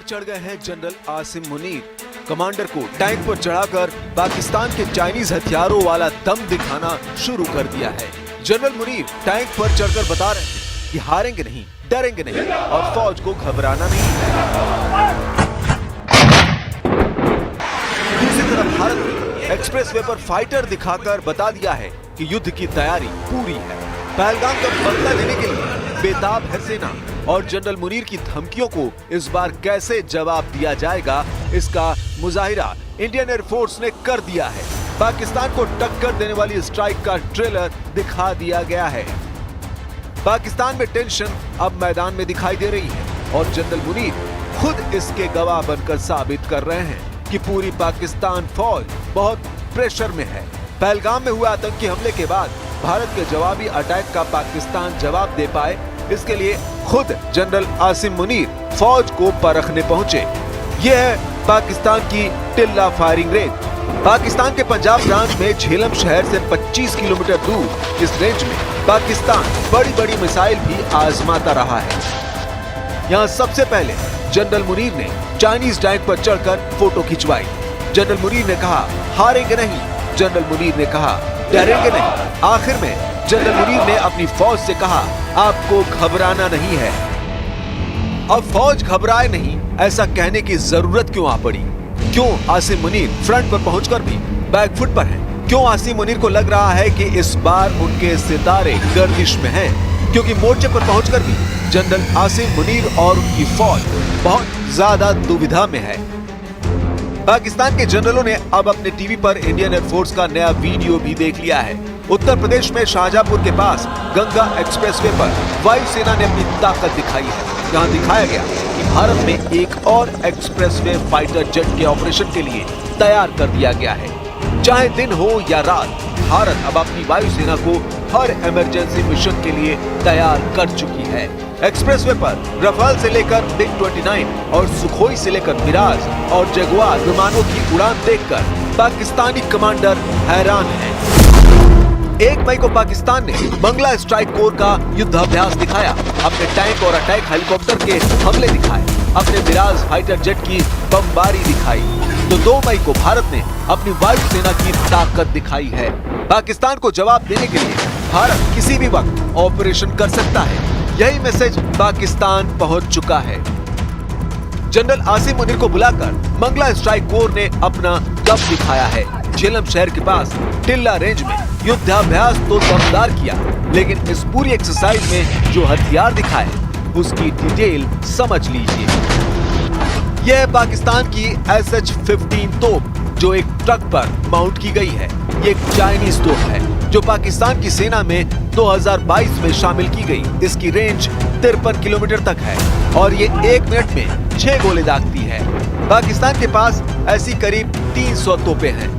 चढ़ गए हैं जनरल आसिम मुनीर। कमांडर को टैंक पर चढ़ाकर पाकिस्तान के चाइनीज हथियारों वाला दम दिखाना शुरू कर दिया है। जनरल मुनीर टैंक पर चढ़कर बता रहे हैं कि हारेंगे नहीं, डरेंगे नहीं और फौज को घबराना नहीं है। दूसरी तरफ भारत ने एक्सप्रेसवे पर फाइटर दिखाकर बता दिया है कि युद्ध की तैयारी पूरी है। पहलगाम का बदला लेने के लिए बेताब है सेना और जनरल मुनीर की धमकियों को इस बार कैसे जवाब दिया जाएगा, इसका मुजाहिरा इंडियन एयरफोर्स ने कर दिया है। पाकिस्तान को टक्कर देने वाली स्ट्राइक का ट्रेलर दिखा दिया गया है। पाकिस्तान में टेंशन अब मैदान में दिखाई दे रही है और जनरल मुनीर खुद इसके गवाह बनकर साबित कर रहे हैं कि पूरी पाकिस्तान फौज बहुत प्रेशर में है। पहलगाम में हुए आतंकी हमले के बाद भारत के जवाबी अटैक का पाकिस्तान जवाब दे पाए, इसके लिए खुद जनरल आसिम मुनीर फौज को परखने पहुंचे। यह है पाकिस्तान की टिल्ला फायरिंग रेंज। पाकिस्तान के पंजाब प्रांत में झेलम शहर से 25 किलोमीटर दूर इस रेंज में पाकिस्तान बड़ी बड़ी मिसाइल भी आजमाता रहा है। यहाँ सबसे पहले जनरल मुनीर ने चाइनीज टैंक पर चढ़कर फोटो खिंचवाई। जनरल मुनीर ने कहा हारेंगे नहीं, जनरल मुनीर ने कहा डरेंगे नहीं। आखिर में जनरल मुनीर ने अपनी फौज से कहा आपको घबराना नहीं है। अब फौज घबराए नहीं ऐसा कहने की जरूरत क्यों आ पड़ी? क्यों आसिम मुनीर फ्रंट पर पहुंचकर भी बैकफुट पर हैं? क्यों आसिम मुनीर को लग रहा है कि इस बार उनके सितारे गर्दिश में हैं? क्योंकि मोर्चे पर पहुंचकर भी जनरल आसिम मुनीर और उनकी फौज बहुत ज्यादा दुविधा में है। पाकिस्तान के जनरलों ने अब अपने टीवी पर इंडियन एयरफोर्स का नया वीडियो भी देख लिया है। उत्तर प्रदेश में शाहजहांपुर के पास गंगा एक्सप्रेसवे पर वायुसेना ने अपनी ताकत दिखाई है। यहाँ दिखाया गया कि भारत में एक और एक्सप्रेसवे फाइटर जेट के ऑपरेशन के लिए तैयार कर दिया गया है। चाहे दिन हो या रात, भारत अब अपनी वायुसेना को हर इमरजेंसी मिशन के लिए तैयार कर चुकी है। एक्सप्रेसवे पर रफाल से लेकर मिग 29 और सुखोई से लेकर मिराज और जगुआर विमानों की उड़ान देखकर पाकिस्तानी कमांडर हैरान हैं। 1 मई को पाकिस्तान ने मंगला स्ट्राइक कोर का युद्धाभ्यास दिखाया, अपने टैंक और अटैक हेलीकॉप्टर के हमले दिखाए, अपने मिराज फाइटर जेट की बमबारी दिखाई। तो 2 मई को भारत ने अपनी वायुसेना की ताकत दिखाई है। पाकिस्तान को जवाब देने के लिए भारत किसी भी वक्त ऑपरेशन कर सकता है। यही मैसेज पाकिस्तान पहुंच चुका है। जनरल आसिम मुनीर को बुलाकर मंगला स्ट्राइक कोर ने अपना दम दिखाया है। झेलम शहर के पास टिल्ला रेंज में युद्धाभ्यास तो दमदार किया, लेकिन इस पूरी एक्सरसाइज में जो हथियार दिखाए उसकी डिटेल समझ लीजिए। यह है पाकिस्तान की SH-15 तोप जो एक ट्रक पर माउंट की गई है। ये एक चाइनीज तोप है जो पाकिस्तान की सेना में 2022 में शामिल की गई। इसकी रेंज 53 किलोमीटर तक है और ये 1 मिनट में 6 गोले दागती है। पाकिस्तान के पास ऐसी करीब 300 तोपें हैं।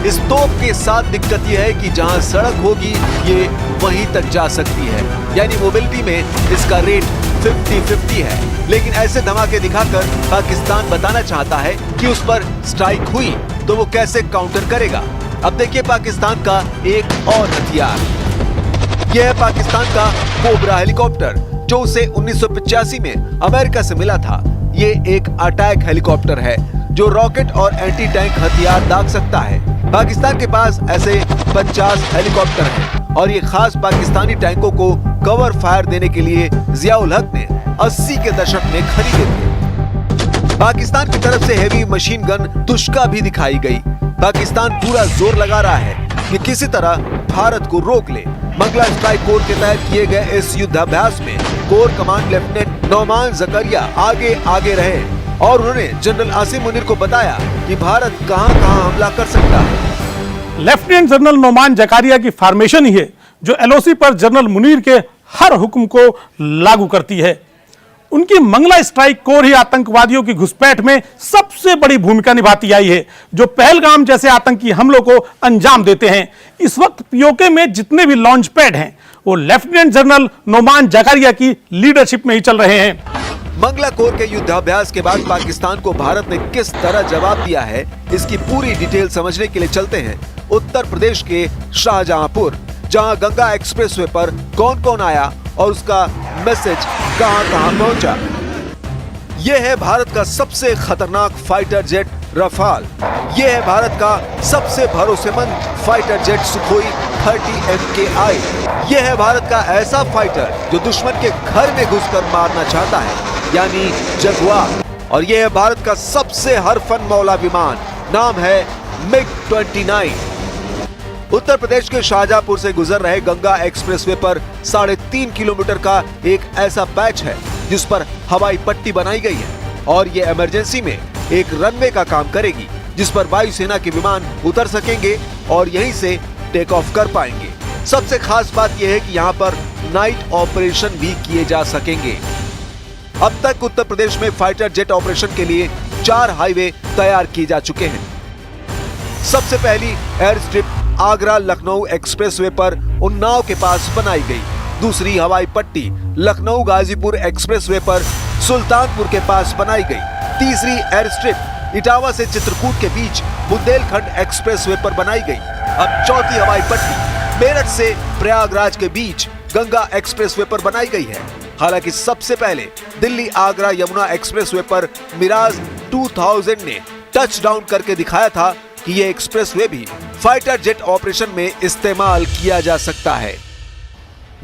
इस तोप के साथ दिक्कत यह है कि जहां सड़क होगी ये वहीं तक जा सकती है, यानी मोबिलिटी में इसका रेट 50-50 है। लेकिन ऐसे धमाके दिखाकर पाकिस्तान बताना चाहता है कि उस पर स्ट्राइक हुई तो वो कैसे काउंटर करेगा। अब देखिए पाकिस्तान का एक और हथियार। यह है पाकिस्तान का कोबरा हेलीकॉप्टर जो उसे 1985 में अमेरिका से मिला था। ये एक अटैक हेलीकॉप्टर है जो रॉकेट और एंटी टैंक हथियार दाग सकता है। पाकिस्तान के पास ऐसे 50 हेलीकॉप्टर हैं और ये खास पाकिस्तानी टैंकों को कवर फायर देने के लिए जियाउल हक ने 80 के दशक में खरीदे थे। पाकिस्तान की तरफ से हेवी मशीन गन तुष्का भी दिखाई गई। पाकिस्तान पूरा जोर लगा रहा है कि किसी तरह भारत को रोक ले। मंगला स्ट्राइक कोर के तहत किए गए इस युद्धाभ्यास में कोर कमांड लेफ्टिनेंट नौमान जकरिया आगे रहे और उन्होंने जनरल आसिम मुनीर को बताया कि भारत कहां-कहां हमला कर सकता है। लेफ्टिनेंट जनरल नौमान जकारिया की फॉर्मेशन ही है जो LOC पर जनरल मुनीर के हर हुक्म को लागू करती है। उनकी मंगला स्ट्राइक कोर ही आतंकवादियों की घुसपैठ में सबसे बड़ी भूमिका निभाती आई है, जो पहलगाम जैसे आतंकी हमलों को अंजाम देते हैं। इस वक्त POK में जितने भी लॉन्च पैड हैं वो लेफ्टिनेंट जनरल नौमान जकारिया की लीडरशिप में ही चल रहे हैं। मंगला कोर के युद्धाभ्यास के बाद पाकिस्तान को भारत ने किस तरह जवाब दिया है, इसकी पूरी डिटेल समझने के लिए चलते हैं उत्तर प्रदेश के शाहजहांपुर, जहां गंगा एक्सप्रेसवे पर कौन-कौन आया और उसका मैसेज कहां-कहां पहुंचा। यह है भारत का सबसे खतरनाक फाइटर जेट रफाल। यह है भारत का सबसे भरोसेमंद फाइटर जेट सुखोई 30 MKI। यह है भारत का ऐसा फाइटर जो दुश्मन के घर में घुसकर मारना चाहता है, यानी जगुआर। और यह है भारत का सबसे हरफन मौला विमान, नाम है MiG-29। उत्तर प्रदेश के शाहजहांपुर से गुजर रहे गंगा एक्सप्रेसवे पर 3.5 किलोमीटर का एक ऐसा पैच है जिस पर हवाई पट्टी बनाई गई है और ये इमरजेंसी में एक रनवे का काम करेगी, जिस पर वायुसेना के विमान उतर सकेंगे और यहीं से टेक ऑफ कर पाएंगे। सबसे खास बात यह है कि यहाँ पर नाइट ऑपरेशन भी किए जा सकेंगे। अब तक उत्तर प्रदेश में फाइटर जेट ऑपरेशन के लिए 4 हाईवे तैयार किए जा चुके हैं। सबसे पहली air strip Agra Lucknow expressway पर उन्नाव के पास बनाई गई। दूसरी हवाई पट्टी लखनऊ गाजीपुर एक्सप्रेसवे पर सुल्तानपुर के पास बनाई गई। तीसरी एयर स्ट्रिप इटावा से चित्रकूट के बीच बुंदेलखंड एक्सप्रेसवे पर बनाई गई। अब चौथी हवाई पट्टी मेरठ से प्रयागराज के बीच गंगा एक्सप्रेसवे पर बनाई गई है। हालांकि सबसे पहले दिल्ली आगरा यमुना एक्सप्रेसवे पर मिराज 2000 ने टच डाउन करके दिखाया था कि यह एक्सप्रेसवे भी फाइटर जेट ऑपरेशन में इस्तेमाल किया जा सकता है।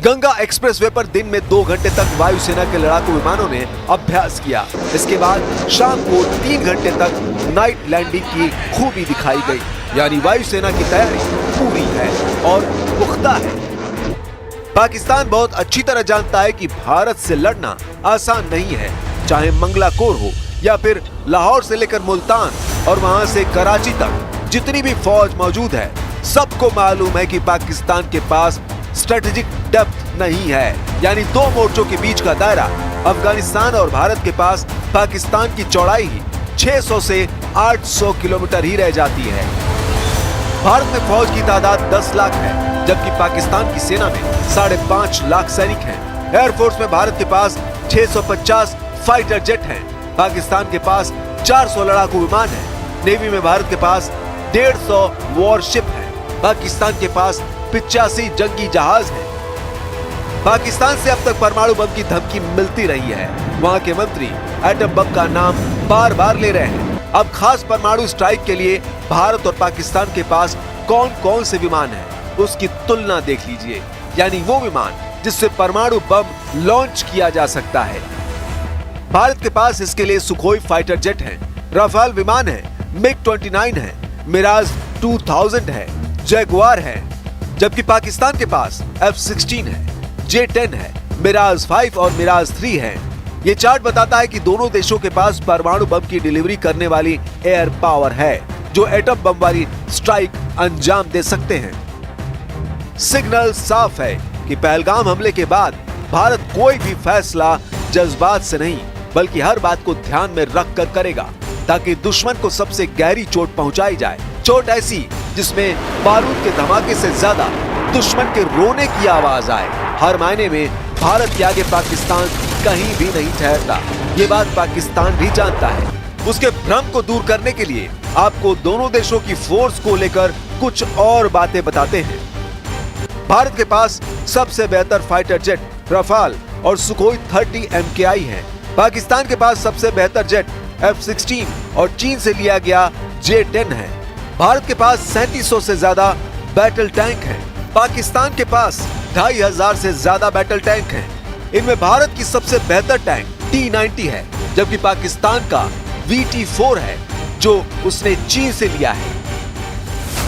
गंगा एक्सप्रेसवे पर दिन में 2 घंटे तक वायुसेना के लड़ाकू विमानों ने अभ्यास किया। इसके बाद शाम को 3 घंटे तक नाइट लैंडिंग की खूबी दिखाई गई, यानी वायुसेना की तैयारी पूरी है और पुख्ता है। पाकिस्तान बहुत अच्छी तरह जानता है कि भारत से लड़ना आसान नहीं है, चाहे मंगला कोर हो या फिर लाहौर से लेकर मुल्तान और वहां से कराची तक जितनी भी फौज मौजूद है, सबको मालूम है कि पाकिस्तान के पास स्ट्रेटेजिक डेप्थ नहीं है, यानी 2 मोर्चों के बीच का दायरा। अफगानिस्तान और भारत के पास पाकिस्तान की चौड़ाई ही 600 से 800 किलोमीटर ही रह जाती है। भारत में फौज की तादाद 10 लाख है, जबकि पाकिस्तान की सेना में 5.5 लाख सैनिक हैं। एयरफोर्स में भारत के पास 650 फाइटर जेट हैं, पाकिस्तान के पास 400 लड़ाकू विमान हैं। नेवी में भारत के पास 150 वॉरशिप है, पाकिस्तान के पास 85 जंगी जहाज हैं। पाकिस्तान से अब तक परमाणु बम की धमकी मिलती रही है। वहां के मंत्री एटम बम का नाम बार बार ले रहे हैं। अब खास परमाणु स्ट्राइक के लिए भारत और पाकिस्तान के पास कौन कौन से विमान हैं, उसकी तुलना देख लीजिए, यानी वो विमान जिससे परमाणु बम लॉन्च किया जा सकता है। भारत के पास इसके लिए सुखोई फाइटर जेट है, राफेल विमान है, MiG-29 है, मिराज 2000 है, जगुआर है, जबकि पाकिस्तान के पास F-16 है, J-10 है, मिराज 5 और मिराज 3 है। ये चार्ट बताता है कि दोनों देशों के पास परमाणु बम की डिलीवरी करने वाली एयर पावर है, जो एटम बम वाली स्ट्राइक अंजाम दे सकते हैं। सिग्नल साफ है कि पहलगाम हमले के बाद भारत कोई भी फैसला जज्बात से नहीं, बल्कि हर बात को ध्यान में रखकर करेगा, ताकि दुश्मन को सबसे गहरी चोट पहुंचाई जाए। चोट ऐसी जिसमें बारूद के धमाके से ज्यादा दुश्मन के रोने की आवाज आए। हर मायने में भारत के आगे पाकिस्तान कहीं भी नहीं ठहरता। ये बात पाकिस्तान भी जानता है। उसके भ्रम को दूर करने के लिए आपको दोनों देशों की फोर्स को लेकर कुछ और बातें बताते हैं। भारत के पास सबसे बेहतर फाइटर जेट राफेल और सुखोई 30 MKI है। पाकिस्तान के पास सबसे बेहतर जेट F-16 और चीन से लिया गया J-10 है। भारत के पास 3700 से ज्यादा बैटल टैंक हैं। पाकिस्तान के पास 2500 से ज्यादा बैटल टैंक हैं। इनमें भारत की सबसे बेहतर टैंक T-90 है, जबकि पाकिस्तान का VT-4 है, जो उसने चीन से लिया है।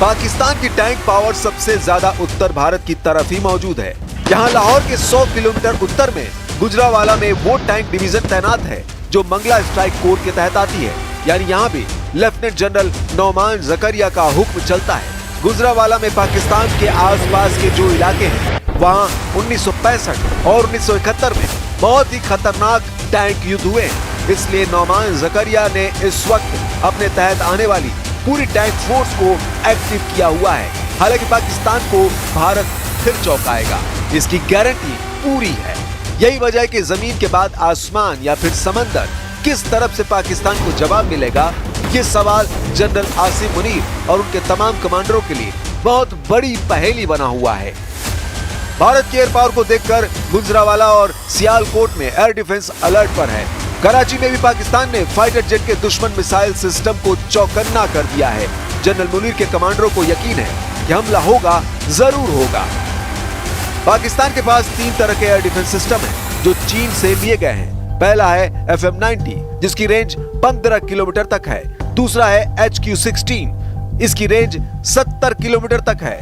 पाकिस्तान की टैंक पावर सबसे ज्यादा उत्तर भारत की तरफ ही मौजूद है। यहाँ लाहौर के 100 किलोमीटर उत्तर में गुजरावाला में वो टैंक डिवीजन तैनात है जो मंगला स्ट्राइक कोर के तहत आती है, यानी यहाँ भी लेफ्टिनेंट जनरल नौमान जकरिया का हुक्म चलता है। गुजरावाला में पाकिस्तान के आसपास के जो इलाके हैं, वहाँ 1965 और 1971 में बहुत ही खतरनाक टैंक युद्ध हुए, इसलिए नौमान जकरिया ने इस वक्त अपने तहत आने वाली पूरी टैंक फोर्स को एक्टिव किया हुआ है। हालांकि पाकिस्तान को भारत फिर चौंकाएगा, इसकी गारंटी पूरी है। यही वजह है कि जमीन के बाद आसमान या फिर समंदर, किस तरफ से पाकिस्तान को जवाब मिलेगा, ये सवाल जनरल आसिम मुनीर और उनके तमाम कमांडरों के लिए बहुत बड़ी पहेली बना हुआ है। भारत की एयर पावर को देखकर गुजरावाला और सियालकोट में एयर डिफेंस अलर्ट पर है। कराची में भी पाकिस्तान ने फाइटर जेट के दुश्मन मिसाइल सिस्टम को चौकन्ना कर दिया है। जनरल मुनीर के कमांडरों को यकीन है कि हमला होगा, जरूर होगा। पाकिस्तान के पास 3 तरह के एयर डिफेंस सिस्टम हैं जो चीन से लिए गए हैं। पहला है FM-90 जिसकी रेंज 15 किलोमीटर तक है। दूसरा है HQ-16, इसकी रेंज 70 किलोमीटर तक है।